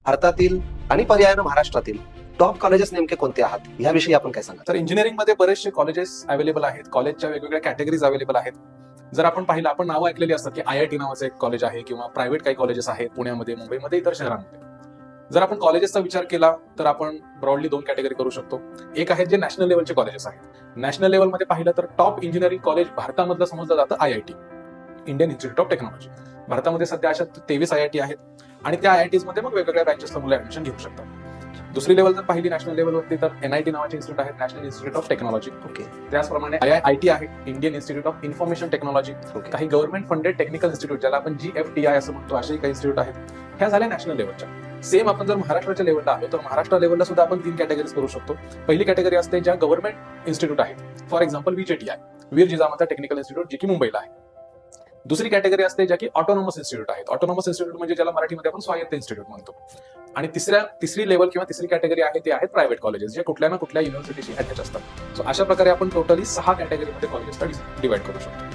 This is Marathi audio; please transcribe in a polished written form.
भारतातील आणि पर्यायानं महाराष्ट्रातील टॉप कॉलेजेस नेमके कोणते आहात याविषयी आपण काय सांगा? तर इंजिनिअरिंग मध्ये बरेचसे कॉलेजेस अवेलेबल आहेत. कॉलेजच्या वेगवेगळ्या कॅटेगरीज अवेलेबल आहेत. जर आपण पाहिलं, आपण नावं ऐकलेली असतात की IIT नावाचं एक कॉलेज आहे किंवा प्रायव्हेट काही कॉलेजेस आहेत पुण्यामध्ये, मुंबईमध्ये, इतर शहरांमध्ये. जर आपण कॉलेजेसचा विचार केला तर आपण ब्रॉडली 2 कॅटेगरी करू शकतो. एक आहेत जे नॅशनल लेवलचे कॉलेजेस आहेत. नॅशनल लेवलमध्ये पाहिलं तर टॉप इंजिनिअरिंग कॉलेज भारतामधलं समजलं जातं IIT, Indian institute of technology. भारतामध्ये सध्या अशा 23 IIT आहेत आणि त्या IITs मध्ये मग वेगवेगळ्या ब्रँचेसला मुलं ऍडमिशन घेऊ शकतात. दुसरी लेवल जर पाहिली नॅशनल लेवलवरती तर NIT नावाचे इन्स्टिट्यूट आहेत, national institute of technology. Okay. त्याचप्रमाणे IIT आहे, Indian institute of information technology. Okay. काही गव्हर्नमेंट फंडेड टेक्निकल इन्स्टिट्यूट, ज्याला आपण GFTI असं म्हणतो, असे काही इन्स्टिट्यूट आहेत. ह्या झाल्या नॅशनल लेवलच्या. सेम आपण जर महाराष्ट्राच्या लेवलला आलो तर महाराष्ट्र लेवलला सुद्धा आपण 3 कॅटेगरीज करू शकतो. पहिली कॅटेगरी असते ज्या गव्हर्नमेंट इन्स्टिट्यूट आहेत. For example VJTI, Veer Jijamata technical institute, जे की मुंबईला आहे. दुसरी कॅटेगरी असते ज्या की ऑटोनॉमस इन्स्टिट्यूट आहेत. ऑटोनॉमस इन्स्टिट्यूट म्हणजे ज्याला मराठीमध्ये आपण स्वायत्त इन्स्टिट्यूट म्हणतो. आणि तिसरी लेवल किंवा तिसरी कॅटेगरी आहे ते आहेत प्रायव्हेट कॉलेजेस, जे कुठल्या ना कुठल्या युनिव्हर्सिटीशी अटॅच असतात. सो अशा प्रकारे आपण टोटली 6 कॅटेगरीमध्ये कॉलेजेसला डिवाइड करू शकतो.